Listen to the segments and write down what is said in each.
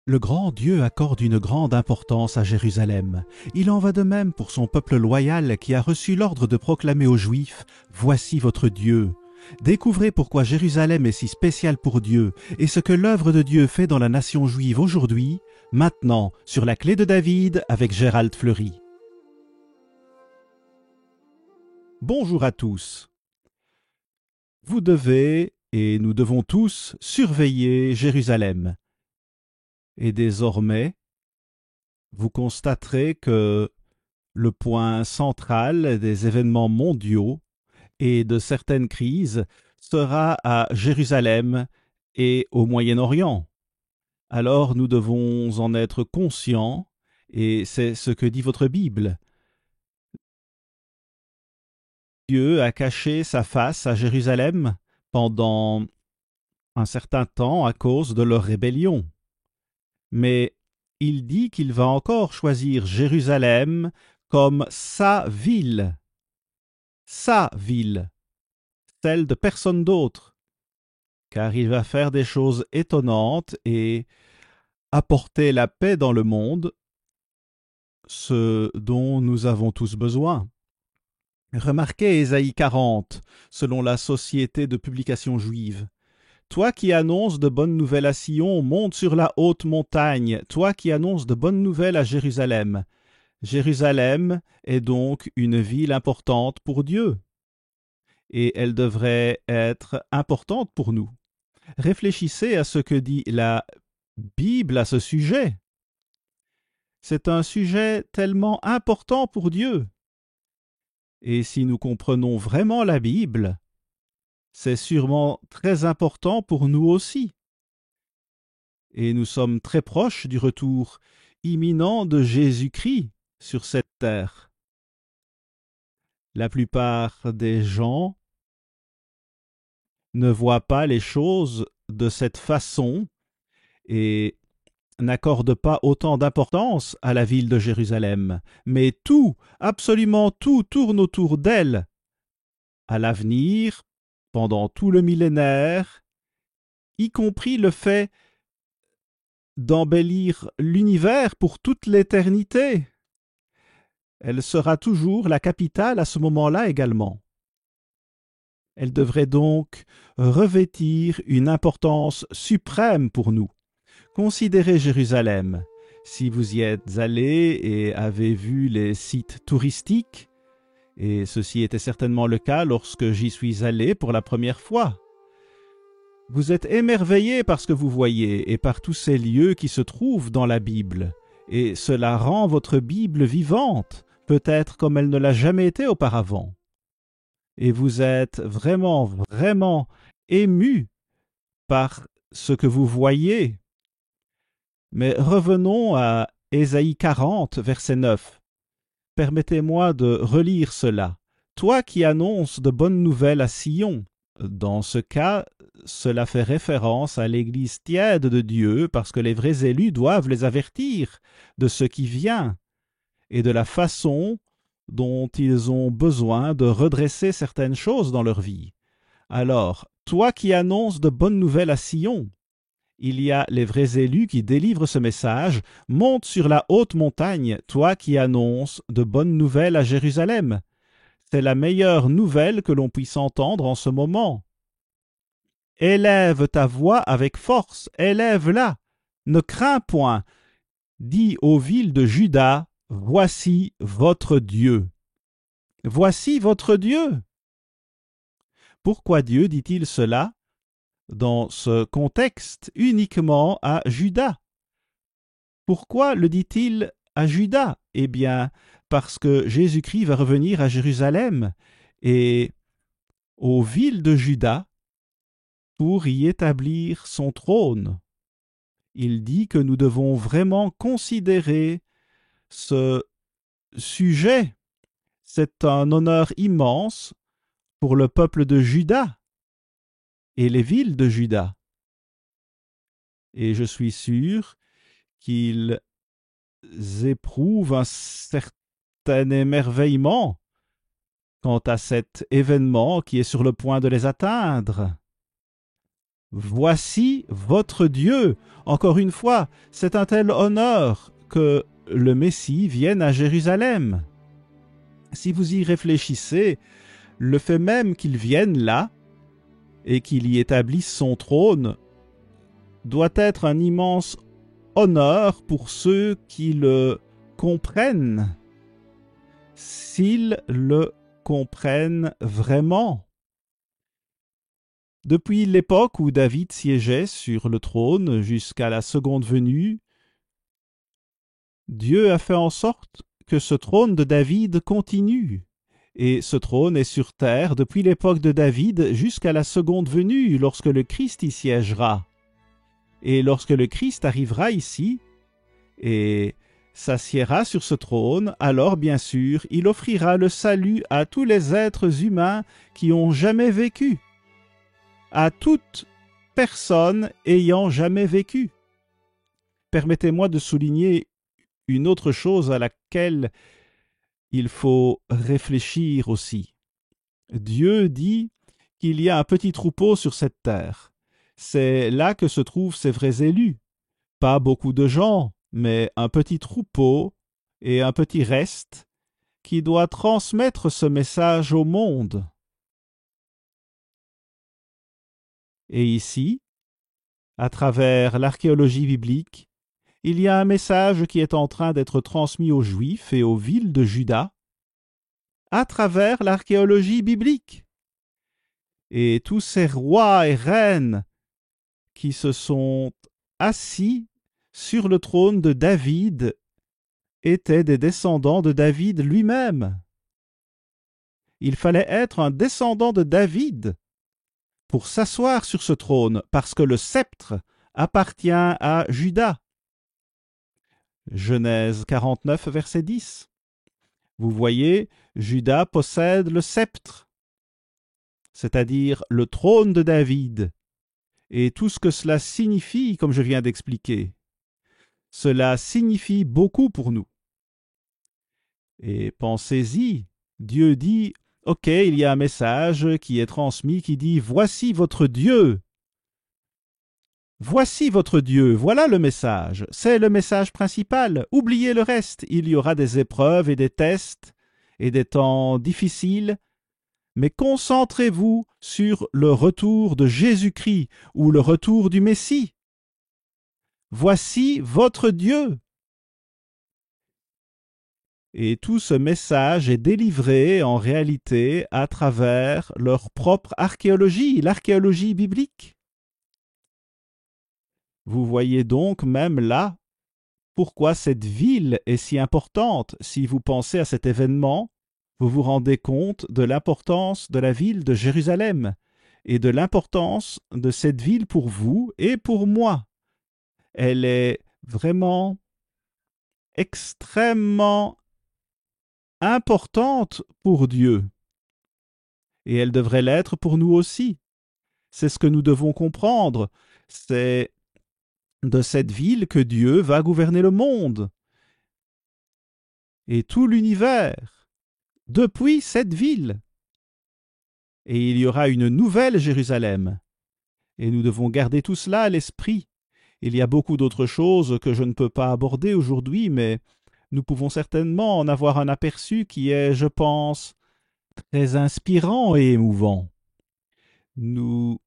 Le grand Dieu accorde une grande importance à Jérusalem. Il en va de même pour son peuple loyal qui a reçu l'ordre de proclamer aux Juifs « Voici votre Dieu ». Découvrez pourquoi Jérusalem est si spéciale pour Dieu et ce que l'œuvre de Dieu fait dans la nation juive aujourd'hui, maintenant, sur la clé de David avec Gérald Fleury. Bonjour à tous. Vous devez, et nous devons tous, surveiller Jérusalem. Et désormais, vous constaterez que le point central des événements mondiaux et de certaines crises sera à Jérusalem et au Moyen-Orient. Alors nous devons en être conscients, et c'est ce que dit votre Bible. Dieu a caché sa face à Jérusalem pendant un certain temps à cause de leur rébellion. Mais il dit qu'il va encore choisir Jérusalem comme sa ville, celle de personne d'autre, car il va faire des choses étonnantes et apporter la paix dans le monde, ce dont nous avons tous besoin. Remarquez Ésaïe 40, selon la Société de publication juive. Toi qui annonces de bonnes nouvelles à Sion, monte sur la haute montagne. Toi qui annonces de bonnes nouvelles à Jérusalem. Jérusalem est donc une ville importante pour Dieu. Et elle devrait être importante pour nous. Réfléchissez à ce que dit la Bible à ce sujet. C'est un sujet tellement important pour Dieu. Et si nous comprenons vraiment la Bible, c'est sûrement très important pour nous aussi. Et nous sommes très proches du retour imminent de Jésus-Christ sur cette terre. La plupart des gens ne voient pas les choses de cette façon et n'accordent pas autant d'importance à la ville de Jérusalem. Mais tout, absolument tout, tourne autour d'elle. À l'avenir, pendant tout le millénaire, y compris le fait d'embellir l'univers pour toute l'éternité. Elle sera toujours la capitale à ce moment-là également. Elle devrait donc revêtir une importance suprême pour nous. Considérez Jérusalem. Si vous y êtes allé et avez vu les sites touristiques, et ceci était certainement le cas lorsque j'y suis allé pour la première fois, vous êtes émerveillé par ce que vous voyez et par tous ces lieux qui se trouvent dans la Bible, et cela rend votre Bible vivante, peut-être comme elle ne l'a jamais été auparavant. Et vous êtes vraiment, vraiment ému par ce que vous voyez. Mais revenons à Ésaïe 40, verset 9. Permettez-moi de relire cela. Toi qui annonces de bonnes nouvelles à Sion. Dans ce cas, cela fait référence à l'Église tiède de Dieu parce que les vrais élus doivent les avertir de ce qui vient et de la façon dont ils ont besoin de redresser certaines choses dans leur vie. Alors, toi qui annonces de bonnes nouvelles à Sion, il y a les vrais élus qui délivrent ce message. Monte sur la haute montagne, toi qui annonces de bonnes nouvelles à Jérusalem. C'est la meilleure nouvelle que l'on puisse entendre en ce moment. Élève ta voix avec force, élève-la. Ne crains point. Dis aux villes de Juda, voici votre Dieu. Voici votre Dieu. Pourquoi Dieu dit-il cela dans ce contexte uniquement à Juda? Pourquoi le dit-il à Juda? Eh bien, parce que Jésus-Christ va revenir à Jérusalem et aux villes de Juda pour y établir son trône. Il dit que nous devons vraiment considérer ce sujet. C'est un honneur immense pour le peuple de Juda et les villes de Juda. Et je suis sûr qu'ils éprouvent un certain émerveillement quant à cet événement qui est sur le point de les atteindre. Voici votre Dieu. Encore une fois, c'est un tel honneur que le Messie vienne à Jérusalem. Si vous y réfléchissez, le fait même qu'il vienne là et qu'il y établisse son trône doit être un immense honneur pour ceux qui le comprennent, s'ils le comprennent vraiment. Depuis l'époque où David siégeait sur le trône jusqu'à la seconde venue, Dieu a fait en sorte que ce trône de David continue. Et ce trône est sur terre depuis l'époque de David jusqu'à la seconde venue, lorsque le Christ y siégera. Et lorsque le Christ arrivera ici et s'assiera sur ce trône, alors bien sûr, il offrira le salut à tous les êtres humains qui ont jamais vécu, à toute personne ayant jamais vécu. Permettez-moi de souligner une autre chose à laquelle il faut réfléchir aussi. Dieu dit qu'il y a un petit troupeau sur cette terre. C'est là que se trouvent ses vrais élus. Pas beaucoup de gens, mais un petit troupeau et un petit reste qui doit transmettre ce message au monde. Et ici, à travers l'archéologie biblique, il y a un message qui est en train d'être transmis aux Juifs et aux villes de Juda à travers l'archéologie biblique. Et tous ces rois et reines qui se sont assis sur le trône de David étaient des descendants de David lui-même. Il fallait être un descendant de David pour s'asseoir sur ce trône, parce que le sceptre appartient à Juda. Genèse 49, verset 10. Vous voyez, Juda possède le sceptre, c'est-à-dire le trône de David, et tout ce que cela signifie, comme je viens d'expliquer. Cela signifie beaucoup pour nous. Et pensez-y, Dieu dit, ok, il y a un message qui est transmis qui dit « Voici votre Dieu ». Voici votre Dieu, voilà le message, c'est le message principal. Oubliez le reste, il y aura des épreuves et des tests et des temps difficiles, mais concentrez-vous sur le retour de Jésus-Christ ou le retour du Messie. Voici votre Dieu. Et tout ce message est délivré en réalité à travers leur propre archéologie, l'archéologie biblique. Vous voyez donc même là pourquoi cette ville est si importante. Si vous pensez à cet événement, vous vous rendez compte de l'importance de la ville de Jérusalem et de l'importance de cette ville pour vous et pour moi. Elle est vraiment extrêmement importante pour Dieu. Et elle devrait l'être pour nous aussi. C'est ce que nous devons comprendre. C'est de cette ville que Dieu va gouverner le monde et tout l'univers depuis cette ville. Et il y aura une nouvelle Jérusalem. Et nous devons garder tout cela à l'esprit. Il y a beaucoup d'autres choses que je ne peux pas aborder aujourd'hui, mais nous pouvons certainement en avoir un aperçu qui est, je pense, très inspirant et émouvant. Nous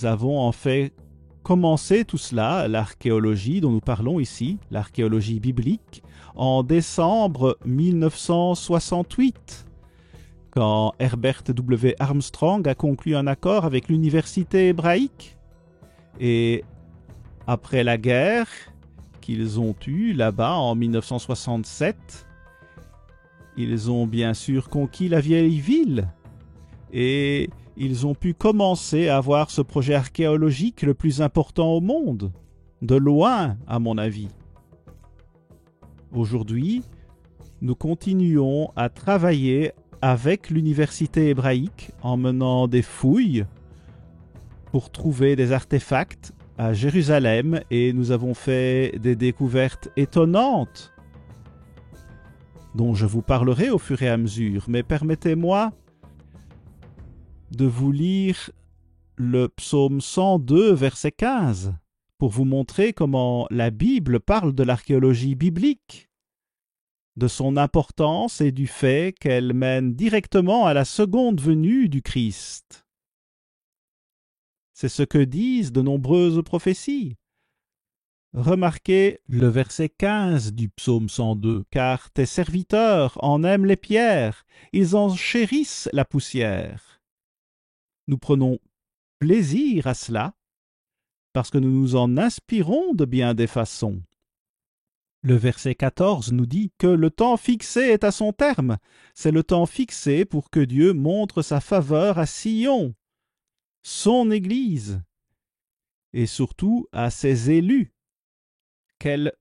avons en fait commencé tout cela, l'archéologie dont nous parlons ici, l'archéologie biblique, en décembre 1968, quand Herbert W. Armstrong a conclu un accord avec l'université hébraïque. Et après la guerre qu'ils ont eue là-bas en 1967, ils ont bien sûr conquis la vieille ville et ils ont pu commencer à avoir ce projet archéologique le plus important au monde, de loin à mon avis. Aujourd'hui, nous continuons à travailler avec l'université hébraïque en menant des fouilles pour trouver des artefacts à Jérusalem et nous avons fait des découvertes étonnantes dont je vous parlerai au fur et à mesure. Mais permettez-moi de vous lire le psaume 102, verset 15, pour vous montrer comment la Bible parle de l'archéologie biblique, de son importance et du fait qu'elle mène directement à la seconde venue du Christ. C'est ce que disent de nombreuses prophéties. Remarquez le verset 15 du psaume 102, « Car tes serviteurs en aiment les pierres, ils en chérissent la poussière. » Nous prenons plaisir à cela, parce que nous nous en inspirons de bien des façons. Le verset 14 nous dit que le temps fixé est à son terme. C'est le temps fixé pour que Dieu montre sa faveur à Sion, son Église, et surtout à ses élus. Quelle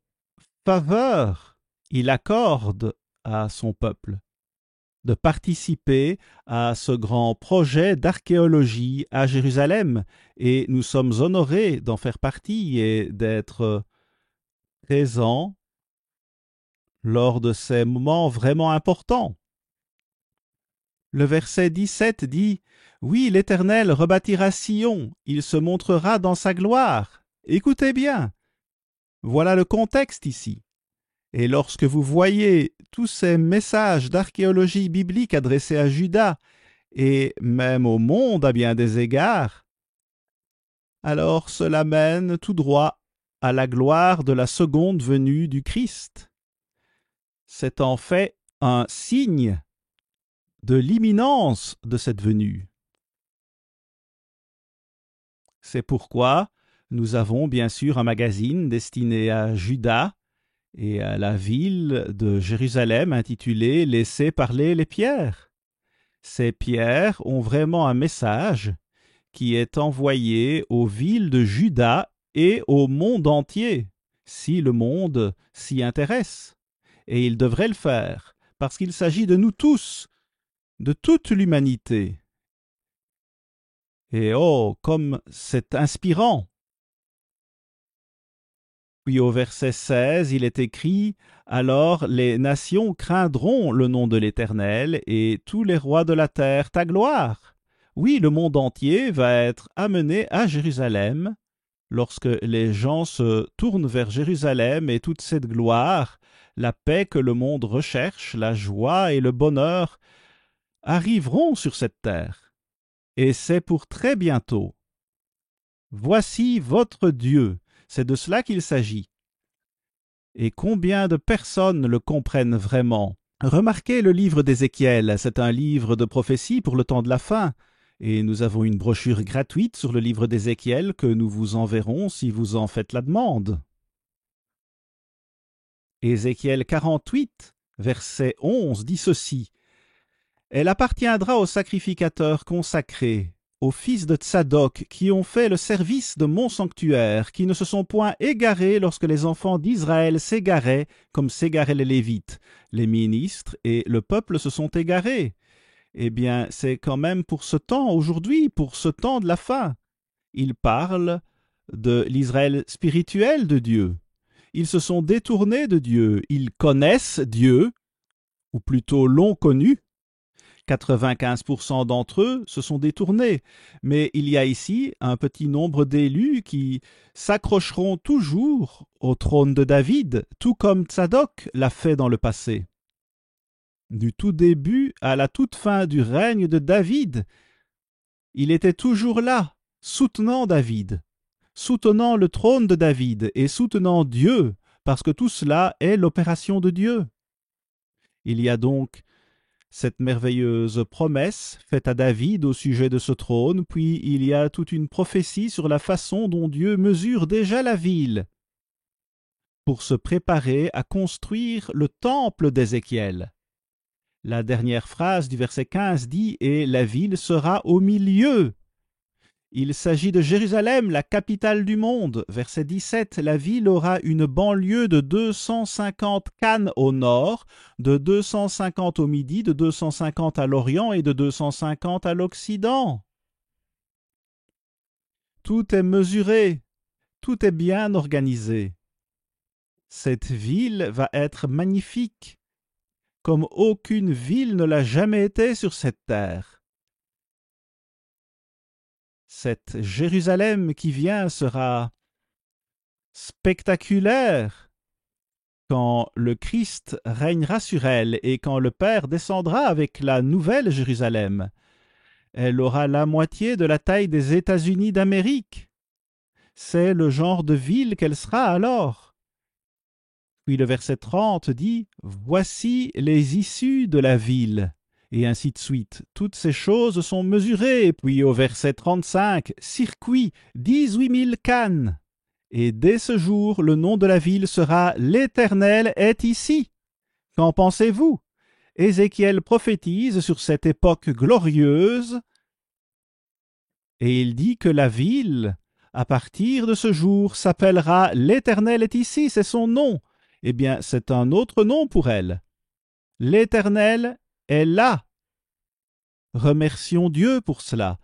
faveur il accorde à son peuple de participer à ce grand projet d'archéologie à Jérusalem, et nous sommes honorés d'en faire partie et d'être présents lors de ces moments vraiment importants. Le verset 17 dit « Oui, l'Éternel rebâtira Sion, il se montrera dans sa gloire. » Écoutez bien, voilà le contexte ici. Et lorsque vous voyez tous ces messages d'archéologie biblique adressés à Juda, et même au monde à bien des égards, alors cela mène tout droit à la gloire de la seconde venue du Christ. C'est en fait un signe de l'imminence de cette venue. C'est pourquoi nous avons bien sûr un magazine destiné à Juda et à la ville de Jérusalem intitulé « Laissez parler les pierres ». Ces pierres ont vraiment un message qui est envoyé aux villes de Juda et au monde entier, si le monde s'y intéresse. Et il devrait le faire, parce qu'il s'agit de nous tous, de toute l'humanité. Et oh, comme c'est inspirant! Puis au verset 16, il est écrit « Alors les nations craindront le nom de l'Éternel, et tous les rois de la terre ta gloire. » Oui, le monde entier va être amené à Jérusalem lorsque les gens se tournent vers Jérusalem et toute cette gloire, la paix que le monde recherche, la joie et le bonheur arriveront sur cette terre. Et c'est pour très bientôt. Voici votre Dieu. C'est de cela qu'il s'agit. Et combien de personnes le comprennent vraiment? Remarquez le livre d'Ézéchiel, c'est un livre de prophétie pour le temps de la fin. Et nous avons une brochure gratuite sur le livre d'Ézéchiel que nous vous enverrons si vous en faites la demande. Ézéchiel 48, verset 11 dit ceci. « Elle appartiendra aux sacrificateurs consacrés, aux fils de Tsadok, qui ont fait le service de mon sanctuaire, qui ne se sont point égarés lorsque les enfants d'Israël s'égaraient, comme s'égaraient les Lévites. Les ministres et le peuple se sont égarés. » Eh bien, c'est quand même pour ce temps, aujourd'hui, pour ce temps de la fin. Il parle de l'Israël spirituel de Dieu. Ils se sont détournés de Dieu. Ils connaissent Dieu, ou plutôt l'ont connu. 95% d'entre eux se sont détournés. Mais il y a ici un petit nombre d'élus qui s'accrocheront toujours au trône de David, tout comme Tsadok l'a fait dans le passé. Du tout début à la toute fin du règne de David, il était toujours là, soutenant David, soutenant le trône de David et soutenant Dieu, parce que tout cela est l'opération de Dieu. Il y a donc cette merveilleuse promesse faite à David au sujet de ce trône, puis il y a toute une prophétie sur la façon dont Dieu mesure déjà la ville pour se préparer à construire le temple d'Ézéchiel. La dernière phrase du verset 15 dit « Et la ville sera au milieu ». Il s'agit de Jérusalem, la capitale du monde. Verset 17, la ville aura une banlieue de 250 khan au nord, de 250 au midi, de 250 à l'orient et de 250 à l'occident. Tout est mesuré, tout est bien organisé. Cette ville va être magnifique, comme aucune ville ne l'a jamais été sur cette terre. Cette Jérusalem qui vient sera spectaculaire quand le Christ régnera sur elle et quand le Père descendra avec la nouvelle Jérusalem. Elle aura la moitié de la taille des États-Unis d'Amérique. C'est le genre de ville qu'elle sera alors. Puis le verset 30 dit « Voici les issues de la ville ». Et ainsi de suite. Toutes ces choses sont mesurées. Puis au verset 35, « Circuit, 18 000 cannes ». Et dès ce jour, le nom de la ville sera « L'Éternel est ici ». Qu'en pensez-vous? Ézéchiel prophétise sur cette époque glorieuse et il dit que la ville, à partir de ce jour, s'appellera « L'Éternel est ici », c'est son nom. Eh bien, c'est un autre nom pour elle. L'Éternel est là. Remercions Dieu pour cela.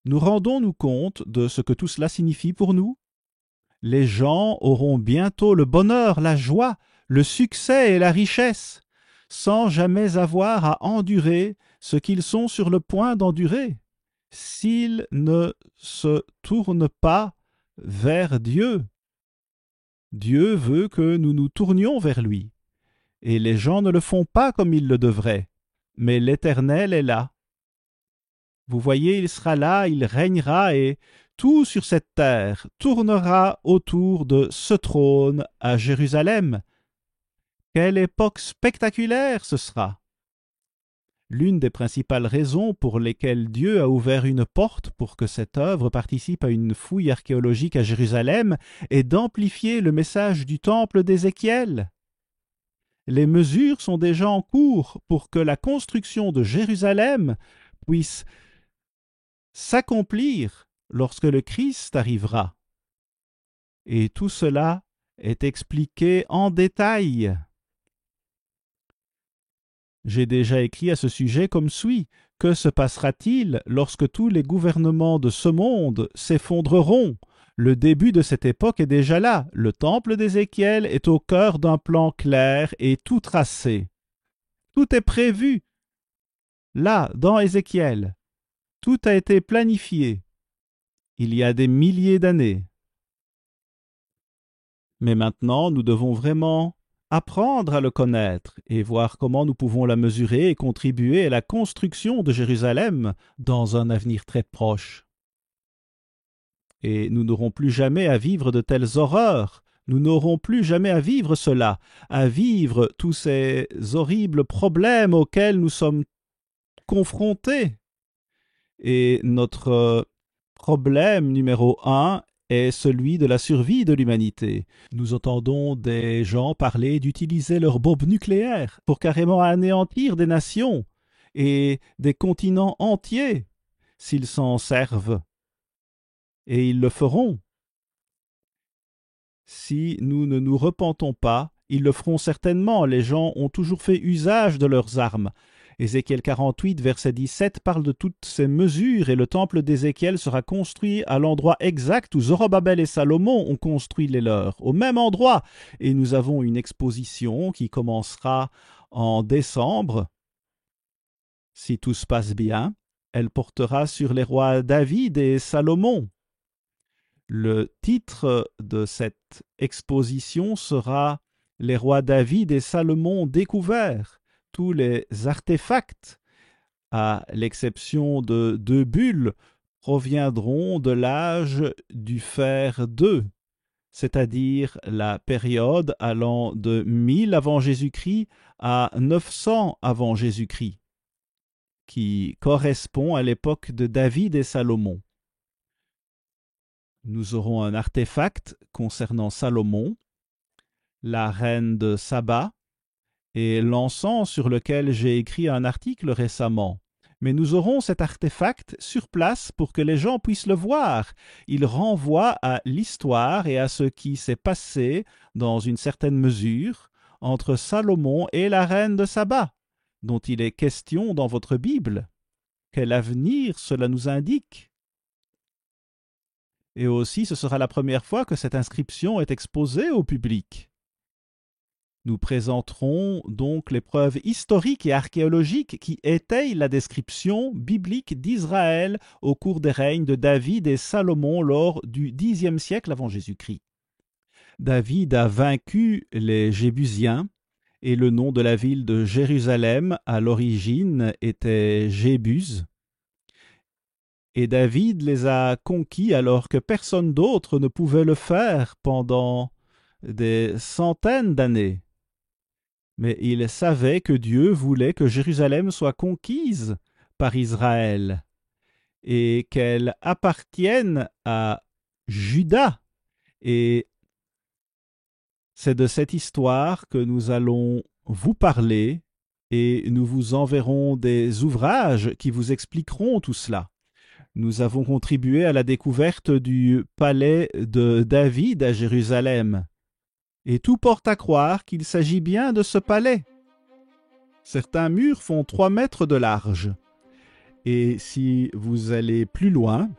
Nous rendons-nous compte de ce que tout cela signifie pour nous? Les gens auront bientôt le bonheur, la joie, le succès et la richesse, sans jamais avoir à endurer ce qu'ils sont sur le point d'endurer, s'ils ne se tournent pas vers Dieu. Dieu veut que nous nous tournions vers lui, et les gens ne le font pas comme ils le devraient, mais l'Éternel est là. Vous voyez, il sera là, il régnera, et tout sur cette terre tournera autour de ce trône à Jérusalem. Quelle époque spectaculaire ce sera! L'une des principales raisons pour lesquelles Dieu a ouvert une porte pour que cette œuvre participe à une fouille archéologique à Jérusalem est d'amplifier le message du temple d'Ézéchiel. Les mesures sont déjà en cours pour que la construction de Jérusalem puisse s'accomplir lorsque le Christ arrivera. Et tout cela est expliqué en détail. J'ai déjà écrit à ce sujet comme suit. Que se passera-t-il lorsque tous les gouvernements de ce monde s'effondreront? Le début de cette époque est déjà là. Le temple d'Ézéchiel est au cœur d'un plan clair et tout tracé. Tout est prévu. Là, dans Ézéchiel, tout a été planifié. Il y a des milliers d'années. Mais maintenant, nous devons vraiment apprendre à le connaître et voir comment nous pouvons la mesurer et contribuer à la construction de Jérusalem dans un avenir très proche. Et nous n'aurons plus jamais à vivre de telles horreurs. Nous n'aurons plus jamais à vivre cela, à vivre tous ces horribles problèmes auxquels nous sommes confrontés. Et notre problème numéro 1 est celui de la survie de l'humanité. Nous entendons des gens parler d'utiliser leurs bombes nucléaires pour carrément anéantir des nations et des continents entiers s'ils s'en servent. Et ils le feront. Si nous ne nous repentons pas, ils le feront certainement. Les gens ont toujours fait usage de leurs armes. Ézéchiel 48, verset 17 parle de toutes ces mesures et le temple d'Ézéchiel sera construit à l'endroit exact où Zorobabel et Salomon ont construit les leurs, au même endroit. Et nous avons une exposition qui commencera en décembre. Si tout se passe bien, elle portera sur les rois David et Salomon. Le titre de cette exposition sera « Les rois David et Salomon découverts ». Tous les artefacts, à l'exception de 2 bulles, proviendront de l'âge du fer 2, c'est-à-dire la période allant de 1000 avant Jésus-Christ à 900 avant Jésus-Christ, qui correspond à l'époque de David et Salomon. Nous aurons un artefact concernant Salomon, la reine de Saba, et l'encens sur lequel j'ai écrit un article récemment. Mais nous aurons cet artefact sur place pour que les gens puissent le voir. Il renvoie à l'histoire et à ce qui s'est passé, dans une certaine mesure, entre Salomon et la reine de Saba, dont il est question dans votre Bible. Quel avenir cela nous indique! Et aussi, ce sera la première fois que cette inscription est exposée au public. Nous présenterons donc les preuves historiques et archéologiques qui étayent la description biblique d'Israël au cours des règnes de David et Salomon lors du Xe siècle avant Jésus-Christ. David a vaincu les Jébusiens et le nom de la ville de Jérusalem à l'origine était Jébus. Et David les a conquis alors que personne d'autre ne pouvait le faire pendant des centaines d'années. Mais il savait que Dieu voulait que Jérusalem soit conquise par Israël et qu'elle appartienne à Juda. Et c'est de cette histoire que nous allons vous parler et nous vous enverrons des ouvrages qui vous expliqueront tout cela. Nous avons contribué à la découverte du palais de David à Jérusalem. Et tout porte à croire qu'il s'agit bien de ce palais. Certains murs font 3 mètres de large. Et si vous allez plus loin,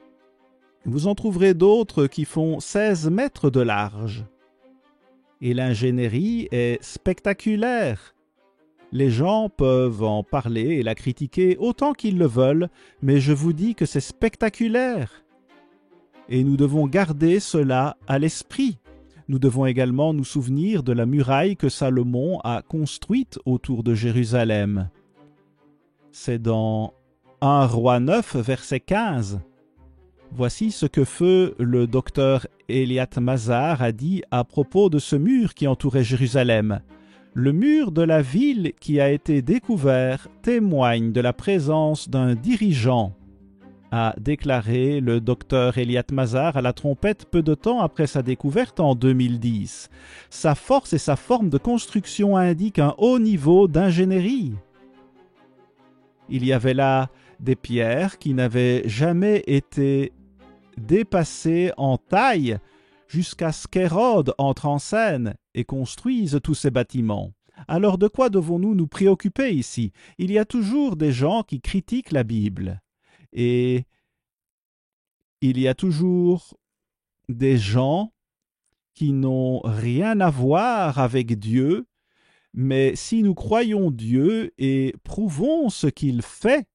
vous en trouverez d'autres qui font 16 mètres de large. Et l'ingénierie est spectaculaire. Les gens peuvent en parler et la critiquer autant qu'ils le veulent, mais je vous dis que c'est spectaculaire. Et nous devons garder cela à l'esprit. Nous devons également nous souvenir de la muraille que Salomon a construite autour de Jérusalem. C'est dans 1 Roi 9, verset 15. Voici ce que feu le docteur Eliat Mazar a dit à propos de ce mur qui entourait Jérusalem. Le mur de la ville qui a été découvert témoigne de la présence d'un dirigeant, a déclaré le docteur Eliat Mazar à la trompette peu de temps après sa découverte en 2010. Sa force et sa forme de construction indiquent un haut niveau d'ingénierie. Il y avait là des pierres qui n'avaient jamais été dépassées en taille jusqu'à ce qu'Hérode entre en scène et construise tous ces bâtiments. Alors de quoi devons-nous nous préoccuper ici? Il y a toujours des gens qui critiquent la Bible. Et il y a toujours des gens qui n'ont rien à voir avec Dieu, mais si nous croyons Dieu et prouvons ce qu'il fait,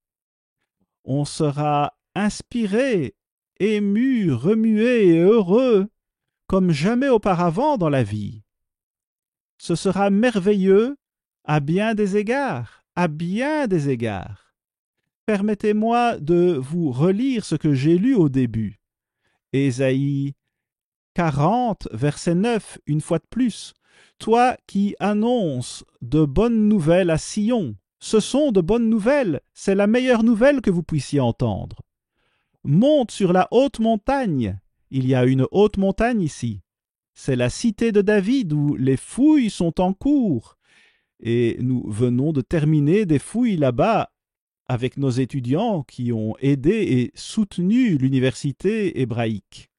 on sera inspiré, ému, remué et heureux comme jamais auparavant dans la vie. Ce sera merveilleux à bien des égards, à bien des égards. Permettez-moi de vous relire ce que j'ai lu au début. Ésaïe 40, verset 9, une fois de plus. Toi qui annonces de bonnes nouvelles à Sion, ce sont de bonnes nouvelles, c'est la meilleure nouvelle que vous puissiez entendre. Monte sur la haute montagne. Il y a une haute montagne ici. C'est la cité de David où les fouilles sont en cours. Et nous venons de terminer des fouilles là-bas avec nos étudiants qui ont aidé et soutenu l'université hébraïque.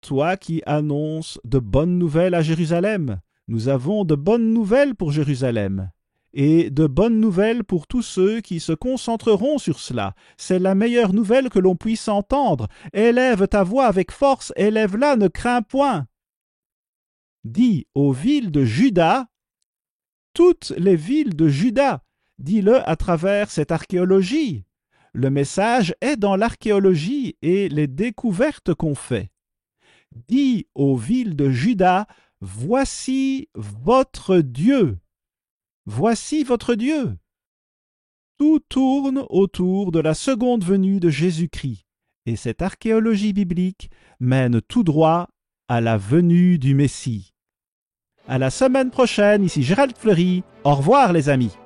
Toi qui annonces de bonnes nouvelles à Jérusalem, nous avons de bonnes nouvelles pour Jérusalem. Et de bonnes nouvelles pour tous ceux qui se concentreront sur cela. C'est la meilleure nouvelle que l'on puisse entendre. Élève ta voix avec force, élève-la, ne crains point. Dis aux villes de Juda, toutes les villes de Juda, dis-le à travers cette archéologie. Le message est dans l'archéologie et les découvertes qu'on fait. Dis aux villes de Juda, voici votre Dieu. Voici votre Dieu. Tout tourne autour de la seconde venue de Jésus-Christ, et cette archéologie biblique mène tout droit à la venue du Messie. À la semaine prochaine, ici Gérald Fleury. Au revoir les amis.